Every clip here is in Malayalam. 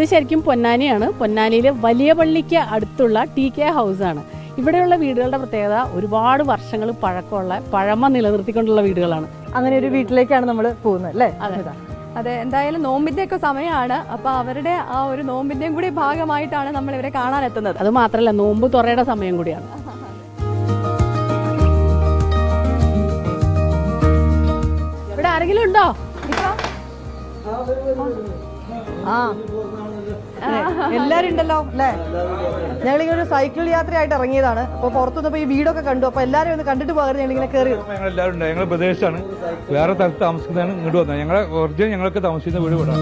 ഇത് ശരിക്കും പൊന്നാനിയാണ്. പൊന്നാനിയിലെ വലിയ പള്ളിക്ക് അടുത്തുള്ള TK ഹൗസാണ്. ഇവിടെയുള്ള വീടുകളുടെ പ്രത്യേകത ഒരുപാട് വർഷങ്ങൾ പഴക്കമുള്ള പഴമ നിലനിർത്തിക്കൊണ്ടുള്ള വീടുകളാണ്. അങ്ങനെ ഒരു വീട്ടിലേക്കാണ് നമ്മൾ പോകുന്നത് അല്ലേ? അതെ, എന്തായാലും നോമ്പിന്റെ ഒക്കെ സമയമാണ്. അപ്പൊ അവരുടെ ആ ഒരു നോമ്പിന്റെയും കൂടി ഭാഗമായിട്ടാണ് നമ്മൾ ഇവരെ കാണാനെത്തുന്നത്. അത് മാത്രമല്ല, നോമ്പ് തുറയുടെ സമയം കൂടിയാണ്. ഇവിടെ ആരെങ്കിലും ഉണ്ടോ? ആ എല്ലാരും ഉണ്ടല്ലോ അല്ലേ? ഞങ്ങളിങ്ങനെ ഒരു സൈക്കിൾ യാത്രയായിട്ട് ഇറങ്ങിയതാണ്. അപ്പൊ പുറത്തുനിന്ന് ഈ വീടൊക്കെ കണ്ടു. അപ്പൊ എല്ലാരും ഒന്ന് കണ്ടിട്ട് പോകാൻ ഞങ്ങളിങ്ങനെ കയറി. ഞങ്ങൾ എല്ലാവരും ഉണ്ട്. ഞങ്ങൾ പ്രദേശത്താണ്, വേറെ സ്ഥലത്ത് താമസിക്കുന്നതാണ്. ഇങ്ങോട്ട് വന്നത് ഞങ്ങളെ ഒറിജിനൽ ഞങ്ങളൊക്കെ താമസിക്കുന്ന വീട് ഇവിടെ.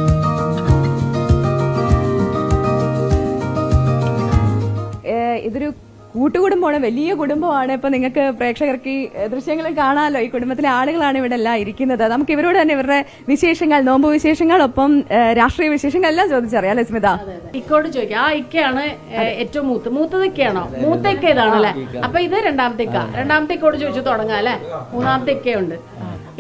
ഇതൊരു കൂട്ടുകുടുംബമാണ്, വലിയ കുടുംബമാണ്. ഇപ്പൊ നിങ്ങൾക്ക് പ്രേക്ഷകർക്ക് ഈ ദൃശ്യങ്ങൾ കാണാമല്ലോ. ഈ കുടുംബത്തിലെ ആളുകളാണ് ഇവിടെ എല്ലാം ഇരിക്കുന്നത്. നമുക്ക് ഇവരോട് തന്നെ ഇവരുടെ വിശേഷങ്ങൾ, നോമ്പ് വിശേഷങ്ങൾ, ഒപ്പം രാഷ്ട്രീയ വിശേഷങ്ങൾ എല്ലാം ചോദിച്ചറിയാം അല്ലെ സ്മിത? ഇക്കോട് ചോദിക്കാം. ആ ഇക്കയാണ് ഏറ്റവും മൂത്തത് ഇക്കയാണോ? മൂത്ത ഇക്ക ഇതാണല്ലേ? അപ്പൊ ഇത് രണ്ടാമത്തെ ഇക്കോട് ചോദിച്ചു തുടങ്ങാം അല്ലെ? മൂന്നാമത്തെ ഇക്കയുണ്ട്.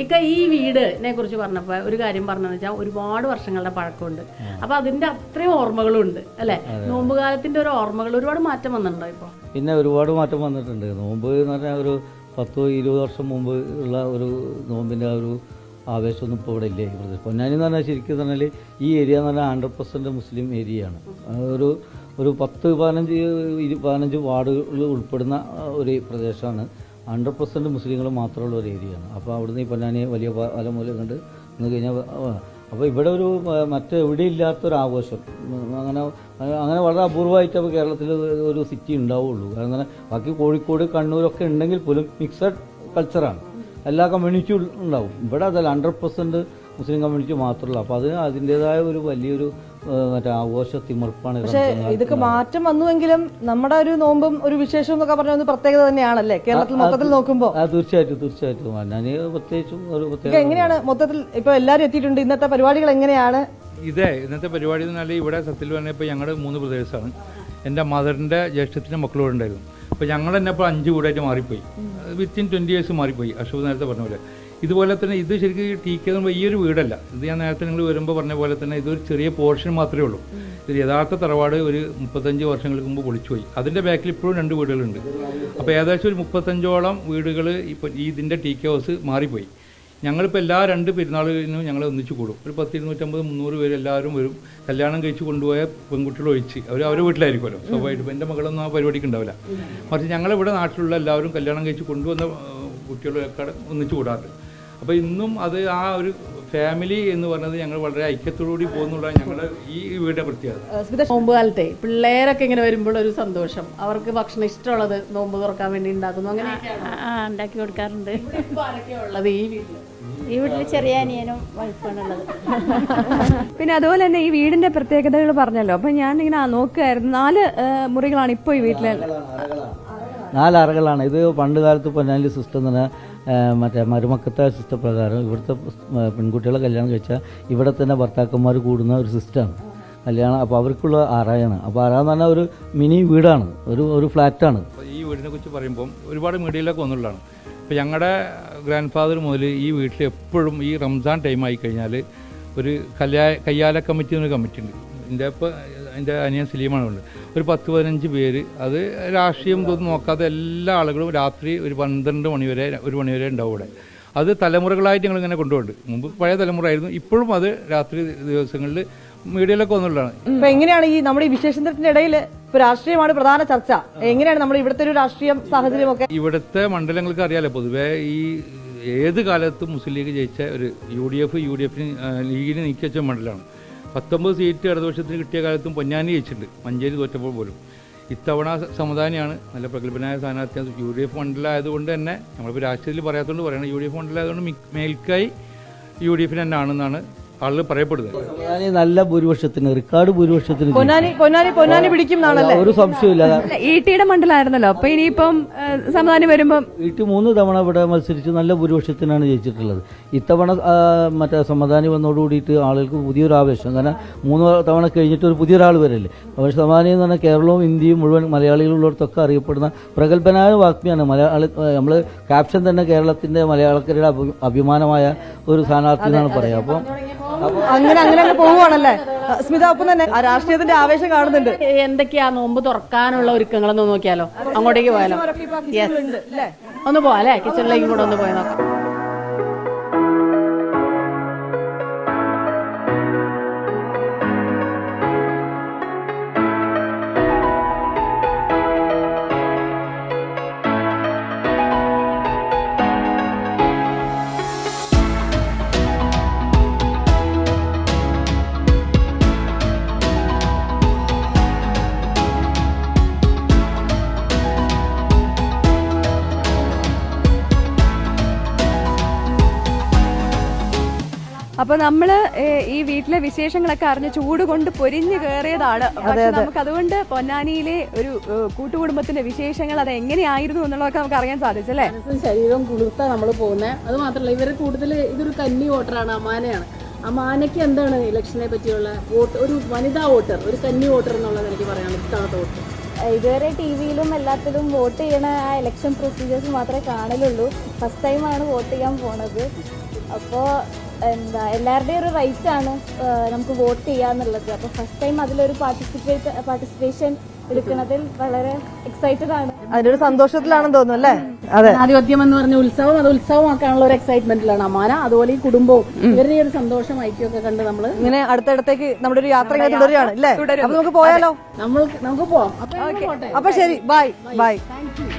ഇക്ക, ഈ വീടിനെ കുറിച്ച് പറഞ്ഞപ്പോ ഒരു കാര്യം പറഞ്ഞതെന്ന് വെച്ചാൽ ഒരുപാട് വർഷങ്ങളുടെ പഴക്കമുണ്ട്. അപ്പൊ അതിന്റെ അത്രയും ഓർമ്മകളും ഉണ്ട് അല്ലെ? നോമ്പ് കാലത്തിന്റെ ഒരു ഓർമ്മകൾ ഒരുപാട് മാറ്റം വന്നിട്ടുണ്ടോ ഇപ്പൊ? പിന്നെ ഒരുപാട് മാറ്റം വന്നിട്ടുണ്ട്. നോമ്പ് എന്ന് പറഞ്ഞാൽ ഒരു 10-20 വർഷം മുമ്പ് ഉള്ള ഒരു നോമ്പിൻ്റെ ആ ഒരു ആവേശമൊന്നും ഇപ്പോൾ ഇവിടെ ഇല്ല. ഈ പൊന്നാനി എന്ന് പറഞ്ഞാൽ ശരിക്കും പറഞ്ഞാൽ ഈ ഏരിയ എന്ന് പറഞ്ഞാൽ 100% മുസ്ലിം ഏരിയയാണ്. ഒരു 10-15 വാർഡുകൾ ഉൾപ്പെടുന്ന ഒരു പ്രദേശമാണ്. 100% മുസ്ലിങ്ങൾ മാത്രമുള്ള ഒരു ഏരിയയാണ്. അപ്പോൾ അവിടുന്ന് ഈ പൊന്നാനി വലിയ പാലം മൂലം കണ്ട് നിന്ന് കഴിഞ്ഞാൽ അപ്പോൾ ഇവിടെ ഒരു മറ്റെവിടെ ഇല്ലാത്തൊരാഘോഷം അങ്ങനെ വളരെ അപൂർവമായിട്ട് അപ്പോൾ കേരളത്തിൽ ഒരു സിറ്റി ഉണ്ടാവുള്ളൂ. കാരണം ബാക്കി കോഴിക്കോട്, കണ്ണൂരൊക്കെ ഉണ്ടെങ്കിൽ പോലും മിക്സഡ് കൾച്ചറാണ്. എല്ലാ കമ്മ്യൂണിറ്റിയും ഉണ്ടാവും. ഇവിടെ അതല്ല, 100% മുസ്ലിം കമ്മ്യൂണിറ്റി മാത്രമല്ല. അപ്പോൾ അതിൻ്റെതായ ഒരു വലിയൊരു ആഘോഷ തിമിർപ്പാണ്. പക്ഷേ ഇതൊക്കെ മാറ്റം വന്നുവെങ്കിലും നമ്മുടെ ഒരു നോമ്പും ഒരു വിശേഷം എന്നൊക്കെ പറഞ്ഞ ഒരു പ്രത്യേകത തന്നെയാണല്ലേ കേരളത്തിൽ മൊത്തത്തിൽ നോക്കുമ്പോൾ? തീർച്ചയായിട്ടും ഞാൻ പ്രത്യേകിച്ചും ഒരു പ്രത്യേക. എങ്ങനെയാണ് മൊത്തത്തിൽ ഇപ്പൊ എല്ലാവരും എത്തിയിട്ടുണ്ട്? ഇന്നത്തെ പരിപാടികൾ എങ്ങനെയാണ്? ഇന്നത്തെ പരിപാടി എന്ന് പറഞ്ഞാൽ ഇവിടെ സത്യത്തിൽ പറഞ്ഞാൽ ഇപ്പോൾ ഞങ്ങളുടെ 3 ബ്രദേഴ്സാണ്. എൻ്റെ മദറിൻ്റെ ജ്യേഷ്ഠത്തിൻ്റെ മക്കളോട് ഉണ്ടായിരുന്നു. അപ്പോൾ ഞങ്ങൾ തന്നെ ഇപ്പോൾ 5 കൂടായിട്ട് മാറിപ്പോയി. വിത്തിൻ 20 years മാറിപ്പോയി. അശോക് നേരത്തെ പറഞ്ഞ പോലെ. ഇതുപോലെ തന്നെ ഇത് ശരിക്കും TK ഈ ഒരു വീടല്ല. ഇത് ഞാൻ നേരത്തെ നിങ്ങൾ വരുമ്പോൾ പറഞ്ഞ പോലെ തന്നെ ഇതൊരു ചെറിയ പോർഷൻ മാത്രമേ ഉള്ളൂ. ഇത് യഥാർത്ഥ തറവാട് ഒരു 35 വർഷങ്ങൾക്ക് മുമ്പ് പൊളിച്ചുപോയി. അതിൻ്റെ ബാക്കിൽ ഇപ്പോഴും 2 വീടുകളുണ്ട്. അപ്പോൾ ഏകദേശം ഒരു 35ഓളം വീടുകൾ ഇപ്പോൾ ഇതിൻ്റെ TK ഹൗസ് മാറിപ്പോയി. ഞങ്ങളിപ്പോൾ എല്ലാ 2 പെരുന്നാളിനും ഞങ്ങൾ ഒന്നിച്ച് കൂടും. ഒരു 250-300 പേര് എല്ലാവരും വരും. കല്യാണം കഴിച്ച് കൊണ്ടുപോയ പെൺകുട്ടികൾ ഒഴിച്ച് അവരുടെ വീട്ടിലായിരിക്കുമല്ലോ സ്വാഭാവികമായിട്ടും. എൻ്റെ മകളൊന്നും ആ പരിപാടിക്ക് ഉണ്ടാവില്ല. മറിച്ച് ഞങ്ങളിവിടെ നാട്ടിലുള്ള എല്ലാവരും കല്യാണം കഴിച്ച് കൊണ്ടുവന്ന കുട്ടികളൊക്കെ ഒന്നിച്ച് കൂടാറുണ്ട്. അപ്പോൾ ഇന്നും അത് ആ ഒരു ഫാമിലി എന്ന് പറയുന്നത് ഞങ്ങൾ വളരെ ഐക്യത്തോടുകൂടി പോകുന്നുള്ള ഞങ്ങളുടെ ഈ വീടിൻ്റെ പ്രത്യേകത. നോമ്പ് കാലത്തെ പിള്ളേരൊക്കെ ഇങ്ങനെ വരുമ്പോൾ ഒരു സന്തോഷം, അവർക്ക് ഭക്ഷണം ഇഷ്ടമുള്ളത് നോമ്പ് തുറക്കാൻ വേണ്ടി ഉണ്ടാക്കുന്നു, അങ്ങനെ ഉണ്ടാക്കി കൊടുക്കാറുണ്ട്. ഉള്ളത് ഈ വീട്ടിൽ ചെറിയ അനിയനും വൈഫാണുള്ളത്. പിന്നെ അതുപോലെ തന്നെ ഈ വീടിന്റെ പ്രത്യേകതകൾ പറഞ്ഞല്ലോ. അപ്പൊ ഞാൻ ഇങ്ങനെ നോക്കുകയായിരുന്നു. 4 മുറികളാണ് ഇപ്പോൾ ഈ വീട്ടിലെ. 4 അറകളാണ്. ഇത് പണ്ട് കാലത്ത് പൊന്നാനി സിസ്റ്റം തന്നെ മറ്റേ മരുമക്കത്തെ സിസ്റ്റം പ്രകാരം ഇവിടുത്തെ പെൺകുട്ടികളെ കല്യാണം കഴിച്ചാൽ ഇവിടെ തന്നെ ഭർത്താക്കന്മാർ കൂടുന്ന ഒരു സിസ്റ്റമാണ് കല്യാണം. അപ്പോൾ അവർക്കുള്ള അറയാണ്. അപ്പോൾ അറ എന്ന് പറഞ്ഞാൽ ഒരു മിനി വീടാണ്, ഒരു ഫ്ലാറ്റാണ്. ഈ വീടിനെ കുറിച്ച് പറയുമ്പം ഒരുപാട് മീഡിയയിലൊക്കെ വന്നുള്ളതാണ്. ഇപ്പോൾ ഞങ്ങളുടെ ഗ്രാൻഡ് ഫാദർ മുതൽ ഈ വീട്ടിൽ എപ്പോഴും ഈ റംസാൻ ടൈം ആയി കഴിഞ്ഞാൽ ഒരു കയ്യാല കമ്മിറ്റി എന്നൊരു കമ്മിറ്റി ഉണ്ട്. എൻ്റെ അനിയൻ സലീമാണ് ഉണ്ട്. ഒരു 10-15 പേര്. അത് രാഷ്ട്രീയം ഇതൊന്നും നോക്കാതെ എല്ലാ ആളുകളും രാത്രി ഒരു 12 മണി വരെ 1 മണി വരെ ഉണ്ടാവും ഇവിടെ. അത് തലമുറകളായിട്ട് ഞങ്ങളിങ്ങനെ കൊണ്ടുപോകുന്നുണ്ട്. മുമ്പ് പഴയ തലമുറ ആയിരുന്നു, ഇപ്പോഴും അത് രാത്രി ദിവസങ്ങളിൽ മീഡിയയിലൊക്കെ വന്നുള്ളതാണ്. ഇപ്പൊ എങ്ങനെയാണ് ഈ നമ്മുടെ ഈ വിശേഷത്തിന്റെ ഇടയിൽ രാഷ്ട്രീയമാണ് പ്രധാന ചർച്ച? എങ്ങനെയാണ് നമ്മുടെ ഇവിടുത്തെ ഒരു രാഷ്ട്രീയ സാഹചര്യമൊക്കെ? ഇവിടുത്തെ മണ്ഡലങ്ങൾക്ക് അറിയാലോ, പൊതുവേ ഈ ഏത് കാലത്തും മുസ്ലിം ലീഗ് ജയിച്ച ഒരു യുഡിഎഫിന് ലീഗിന് നീക്കി വെച്ച മണ്ഡലമാണ്. 19 സീറ്റ് ഇടതുപക്ഷത്തിന് കിട്ടിയ കാലത്തും പൊന്നാനി ജയിച്ചിട്ടുണ്ട്, മഞ്ചേരി തോറ്റപ്പോൾ പോലും. ഇത്തവണ സമുദായമാണ് നല്ല പ്രഗത്ഭനായ സ്ഥാനാർത്ഥി. UDF മണ്ഡലമായതുകൊണ്ട് തന്നെ നമ്മളിപ്പോൾ രാഷ്ട്രീയത്തിൽ പറയാത്തതുകൊണ്ട് പറയണം, UDF മണ്ഡലമായതുകൊണ്ട് മേൽക്കായി UDF തന്നെ ആണെന്നാണ് ആളുകൾ പറയപ്പെടുന്നത്. നല്ല ഭൂരിപക്ഷത്തിന്, റെക്കോർഡ് ഭൂരിപക്ഷത്തിന് പൊന്നാനി പിടിക്കും എന്നാണല്ലേ? ഒരു സംശയമില്ല. ഈട്ടിയുടെ മണ്ഡലമായിരുന്നല്ലോ. അപ്പൊ ഇനിയിപ്പം സമാധാനം വരുമ്പം ഈട്ടി 3 തവണ ഇവിടെ മത്സരിച്ച് നല്ല ഭൂരിപക്ഷത്തിനാണ് ജയിച്ചിട്ടുള്ളത്. ഇത്തവണ മറ്റേ സമാധാനി വന്നതോടുകൂടിയിട്ട് ആളുകൾക്ക് പുതിയൊരു ആവേശം. കാരണം 3 തവണ കഴിഞ്ഞിട്ട് ഒരു പുതിയൊരാൾ വരല്ലേ. പക്ഷേ സമാധാനി എന്ന് പറഞ്ഞാൽ കേരളവും ഇന്ത്യയും മുഴുവൻ മലയാളികളുള്ളവർക്കൊക്കെ അറിയപ്പെടുന്ന പ്രഗത്ഭനായ വാഗ്മിയാണ്. നമ്മൾ ക്യാപ്ഷൻ തന്നെ കേരളത്തിൻ്റെ മലയാളക്കരയുടെ അഭിമാനമായ ഒരു സ്ഥാനാർത്ഥി എന്നാണ് പറയുക. അപ്പം അങ്ങനെ അങ്ങനെ അങ്ങ് പോവുകയാണല്ലേ സ്മിത? ഒപ്പം തന്നെ ആ രാഷ്ട്രീയത്തിന്റെ ആവേശം കാണുന്നുണ്ട്. എന്തൊക്കെയാ നോമ്പ് തുറക്കാനുള്ള ഒരുക്കങ്ങളൊന്ന് നോക്കിയാലോ? അങ്ങോട്ടേക്ക് പോയാലോ? യെസ്, ഒന്ന് പോവാ അല്ലേ? കിച്ചണിലേക്കും കൂടെ ഒന്ന് പോയി നോക്കാം. അപ്പൊ നമ്മള് ഈ വീട്ടിലെ വിശേഷങ്ങളൊക്കെ അറിഞ്ഞ് ചൂട് കൊണ്ട് പൊരിഞ്ഞു കയറിയതാണ്. പക്ഷെ നമുക്ക് അതുകൊണ്ട് പൊന്നാനിയിലെ ഒരു കൂട്ടുകുടുംബത്തിന്റെ വിശേഷങ്ങൾ അത് എങ്ങനെയായിരുന്നു എന്നുള്ളതൊക്കെ നമുക്ക് അറിയാൻ സാധിച്ചല്ലേ? മനസ്സും ശരീരവും കുളിർത്താ നമ്മൾ പോകുന്നത്. അത് മാത്രമല്ല, ഇവര് കൂടുതൽ ഇതൊരു കന്നി വോട്ടറാണ്, അമാനയാണ്. അമാനയ്ക്ക് എന്താണ് ഇലക്ഷനെ പറ്റിയുള്ള വോട്ട്? ഒരു വനിതാ വോട്ടർ, ഒരു കന്നി വോട്ടർ എന്നുള്ളത് എനിക്ക് പറയാം. ഇത്തവണത്തെ വോട്ട് ഇതുവരെ ടി വിയിലും എല്ലാത്തിലും വോട്ട് ചെയ്യണ ആ ഇലക്ഷൻ പ്രൊസീജിയേഴ്സ് മാത്രമേ കാണലുള്ളൂ. ഫസ്റ്റ് ടൈമാണ് വോട്ട് ചെയ്യാൻ പോണത്. അപ്പോൾ എന്താ എല്ലാവരുടെയും ഒരു റൈറ്റ് ആണ് നമുക്ക് വോട്ട് ചെയ്യാന്നുള്ളത്. അപ്പോൾ ഫസ്റ്റ് ടൈം അതിലൊരു പാർട്ടിസിപ്പേഷൻ എടുക്കുന്നതിൽ വളരെ എക്സൈറ്റഡ് ആണ്. അതിന്റെ ഒരു സന്തോഷത്തിലാണെന്ന് തോന്നുന്നു അല്ലേ? അതെ, ജനാധിപത്യം എന്ന് പറഞ്ഞ ഉത്സവം, അത് ഉത്സവമാക്കാനുള്ള ഒരു എക്സൈറ്റ്മെന്റിലാണ് അമാന. അതുപോലെ ഈ കുടുംബവും ഇവരുടെ ഒരു സന്തോഷം ഐക്യമൊക്കെ കണ്ട് നമ്മള് ഇങ്ങനെ അടുത്തടുത്തേക്ക് നമ്മുടെ ഒരു യാത്ര ഇങ്ങനെ തുടരുകയാണ് അല്ലേ? അപ്പൊ നമുക്ക് പോയാലോ? നമുക്ക് പോവാം. അപ്പൊ ശരി, ബൈ ബൈ. Thank you.